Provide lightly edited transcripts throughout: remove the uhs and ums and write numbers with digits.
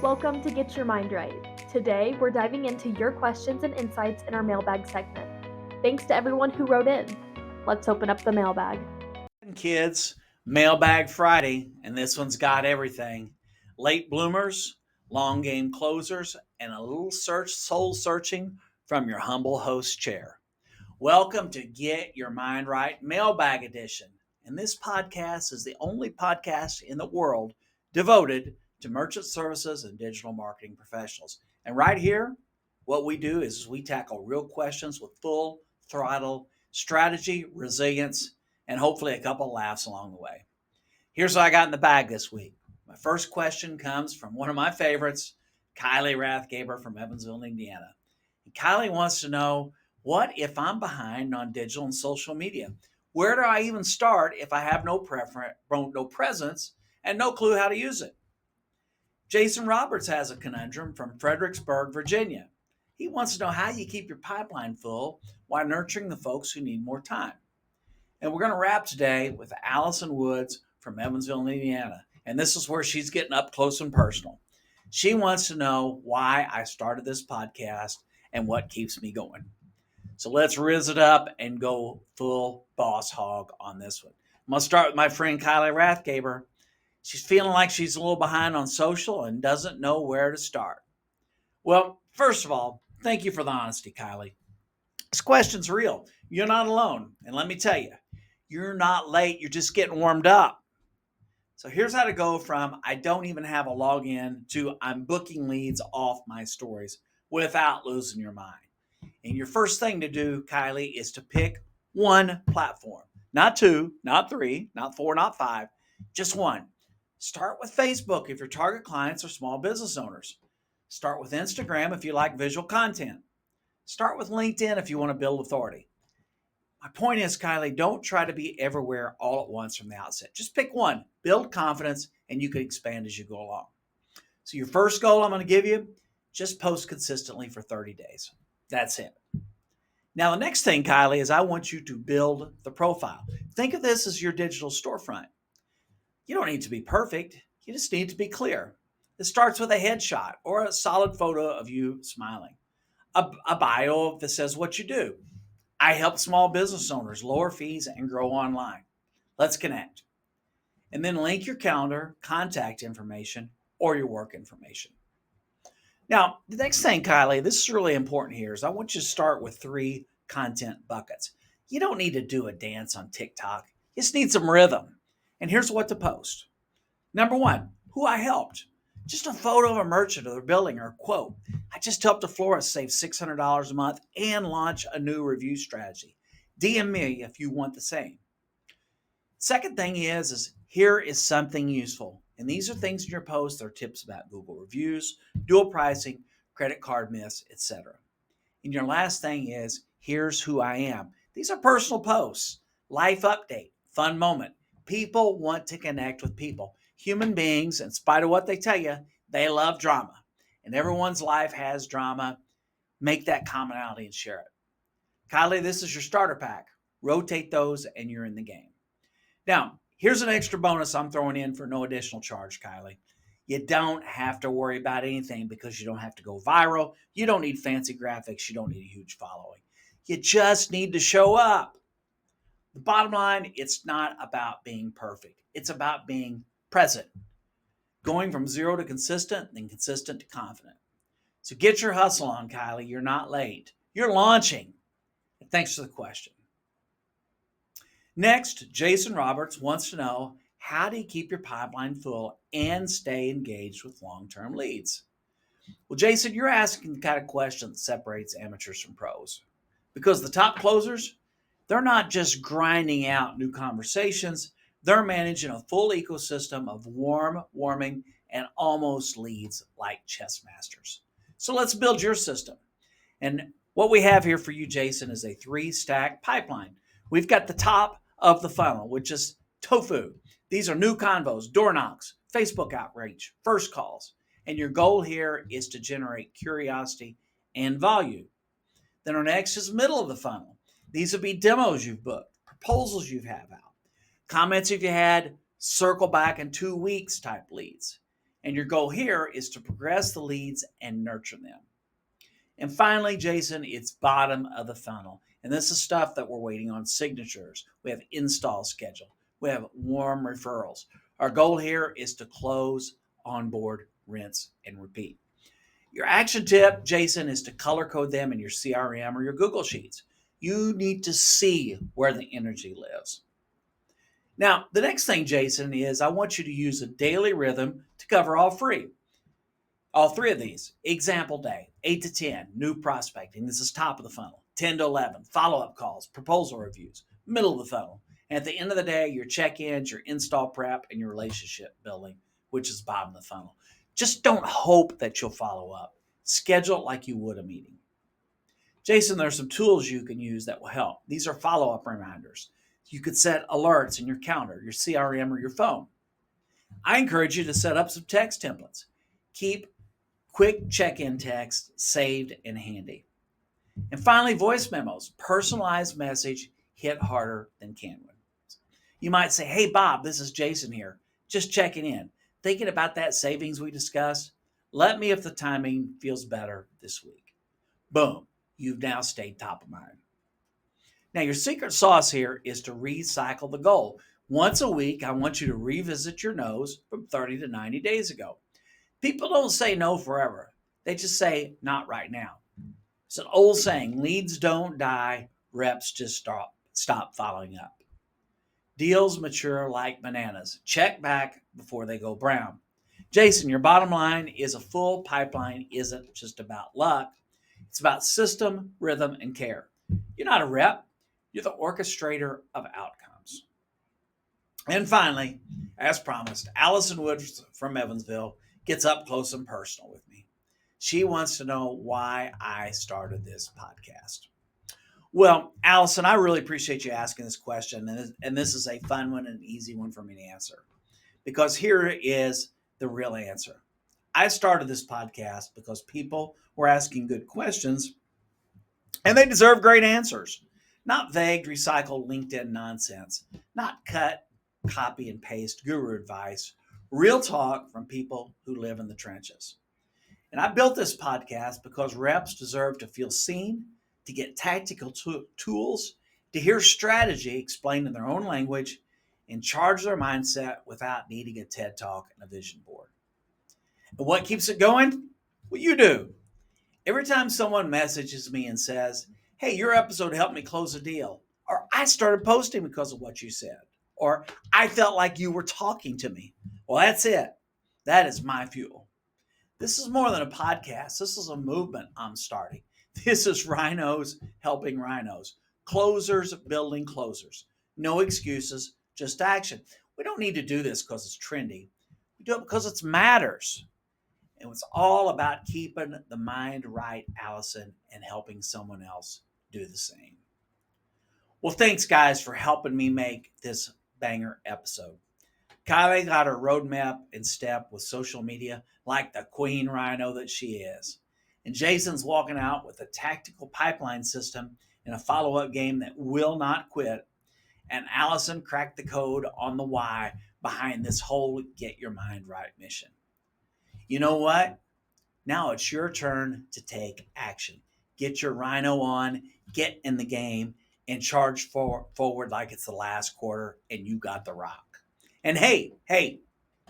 Welcome to Get Your Mind Right. Today, we're diving into your questions and insights in our mailbag segment. Thanks to everyone who wrote in. Let's open up the mailbag. Kids, Mailbag Friday, and this one's got everything. Late bloomers, long game closers, and a little soul searching from your humble host chair. Welcome to Get Your Mind Right Mailbag Edition. And this podcast is the only podcast in the world devoted to merchant services and digital marketing professionals. And right here, what we do is we tackle real questions with full throttle strategy, resilience, and hopefully a couple of laughs along the way. Here's what I got in the bag this week. My first question comes from one of my favorites, Kylie Rathgaber from Evansville, Indiana. And Kylie wants to know, what if I'm behind on digital and social media? Where do I even start if I have no presence, and no clue how to use it? Jason Roberts has a conundrum from Fredericksburg, Virginia. He wants to know how you keep your pipeline full while nurturing the folks who need more time. And we're going to wrap today with Allison Woods from Evansville, Indiana. And this is where she's getting up close and personal. She wants to know why I started this podcast and what keeps me going. So let's riz it up and go full boss hog on this one. I'm going to start with my friend Kylie Rathgaber. She's feeling like she's a little behind on social and doesn't know where to start. Well, first of all, thank you for the honesty, Kylie. This question's real. You're not alone. And let me tell you, you're not late. You're just getting warmed up. So here's how to go from I don't even have a login to I'm booking leads off my stories without losing your mind. And your first thing to do, Kylie, is to pick one platform. Not two, not three, not four, not five, just one. Start with Facebook if your target clients are small business owners. Start with Instagram if you like visual content. Start with LinkedIn if you want to build authority. My point is, Kylie, don't try to be everywhere all at once from the outset. Just pick one, build confidence, and you can expand as you go along. So your first goal I'm going to give you, just post consistently for 30 days. That's it. Now, the next thing, Kylie, is I want you to build the profile. Think of this as your digital storefront. You don't need to be perfect. You just need to be clear. It starts with a headshot or a solid photo of you smiling. A bio that says what you do. I help small business owners lower fees and grow online. Let's connect. And then link your calendar, contact information, or your work information. Now, the next thing, Kylie, this is really important here, is I want you to start with 3 content buckets. You don't need to do a dance on TikTok. You just need some rhythm. And here's what to post. Number 1, who I helped. Just a photo of a merchant or their building, or a quote. I just helped a florist save $600 a month and launch a new review strategy. DM me if you want the same. Second thing is here is something useful. And these are things in your posts. They're tips about Google reviews, dual pricing, credit card myths, etc. And your last thing is, here's who I am. These are personal posts, life update, fun moment. People want to connect with people. Human beings, in spite of what they tell you, they love drama. And everyone's life has drama. Make that commonality and share it. Kylie, this is your starter pack. Rotate those and you're in the game. Now, here's an extra bonus I'm throwing in for no additional charge, Kylie. You don't have to worry about anything because you don't have to go viral. You don't need fancy graphics. You don't need a huge following. You just need to show up. The bottom line, it's not about being perfect. It's about being present. Going from 0 to consistent, then consistent to confident. So get your hustle on, Kylie. You're not late. You're launching. And thanks for the question. Next, Jason Roberts wants to know, how do you keep your pipeline full and stay engaged with long-term leads? Well, Jason, you're asking the kind of question that separates amateurs from pros. Because the top closers, they're not just grinding out new conversations. They're managing a full ecosystem of warming, and almost leads like chess masters. So let's build your system. And what we have here for you, Jason, is a 3-stack pipeline. We've got the top of the funnel, which is tofu. These are new convos, door knocks, Facebook outreach, first calls. And your goal here is to generate curiosity and volume. Then our next is middle of the funnel. These would be demos you've booked, proposals you have out, comments if you had, circle back in 2 weeks type leads. And your goal here is to progress the leads and nurture them. And finally, Jason, it's bottom of the funnel. And this is stuff that we're waiting on signatures. We have install schedule. We have warm referrals. Our goal here is to close, onboard, rinse, and repeat. Your action tip, Jason, is to color code them in your CRM or your Google Sheets. You need to see where the energy lives. Now, the next thing, Jason, is I want you to use a daily rhythm to cover all three of these. Example day, 8 to 10, new prospecting. This is top of the funnel. 10 to 11, follow-up calls, proposal reviews, middle of the funnel. And at the end of the day, your check-ins, your install prep, and your relationship building, which is bottom of the funnel. Just don't hope that you'll follow up. Schedule it like you would a meeting. Jason, there are some tools you can use that will help. These are follow-up reminders. You could set alerts in your calendar, your CRM, or your phone. I encourage you to set up some text templates. Keep quick check-in text saved and handy. And finally, voice memos. Personalized message hit harder than canned ones. You might say, hey, Bob, this is Jason here. Just checking in. Thinking about that savings we discussed? Let me if the timing feels better this week. Boom. You've now stayed top of mind. Now, your secret sauce here is to recycle the goal. Once a week, I want you to revisit your no's from 30 to 90 days ago. People don't say no forever. They just say, not right now. It's an old saying, leads don't die, reps just stop following up. Deals mature like bananas. Check back before they go brown. Jason, your bottom line is a full pipeline isn't just about luck. It's about system, rhythm, and care. You're not a rep. You're the orchestrator of outcomes. And finally, as promised, Allison Woods from Evansville gets up close and personal with me. She wants to know why I started this podcast. Well, Allison, I really appreciate you asking this question. And this is a fun one and an easy one for me to answer. Because here is the real answer. I started this podcast because people were asking good questions and they deserve great answers. Not vague, recycled LinkedIn nonsense. Not cut, copy, and paste guru advice. Real talk from people who live in the trenches. And I built this podcast because reps deserve to feel seen, to get tactical tools, to hear strategy explained in their own language, and charge their mindset without needing a TED Talk and a vision board. And what keeps it going? Well, you do. Every time someone messages me and says, hey, your episode helped me close a deal, or I started posting because of what you said, or I felt like you were talking to me. Well, that's it. That is my fuel. This is more than a podcast. This is a movement I'm starting. This is rhinos helping rhinos, closers building closers. No excuses, just action. We don't need to do this because it's trendy. We do it because it matters. And it's all about keeping the mind right, Allison, and helping someone else do the same. Well, thanks, guys, for helping me make this banger episode. Kylie got her roadmap in step with social media like the queen rhino that she is. And Jason's walking out with a tactical pipeline system and a follow-up game that will not quit. And Allison cracked the code on the why behind this whole Get Your Mind Right mission. You know what? Now it's your turn to take action. Get your rhino on, get in the game, and charge forward like it's the last quarter and you got the rock. And hey,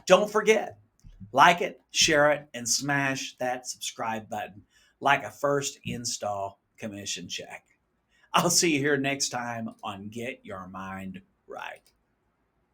don't forget, like it, share it, and smash that subscribe button like a first install commission check. I'll see you here next time on Get Your Mind Right.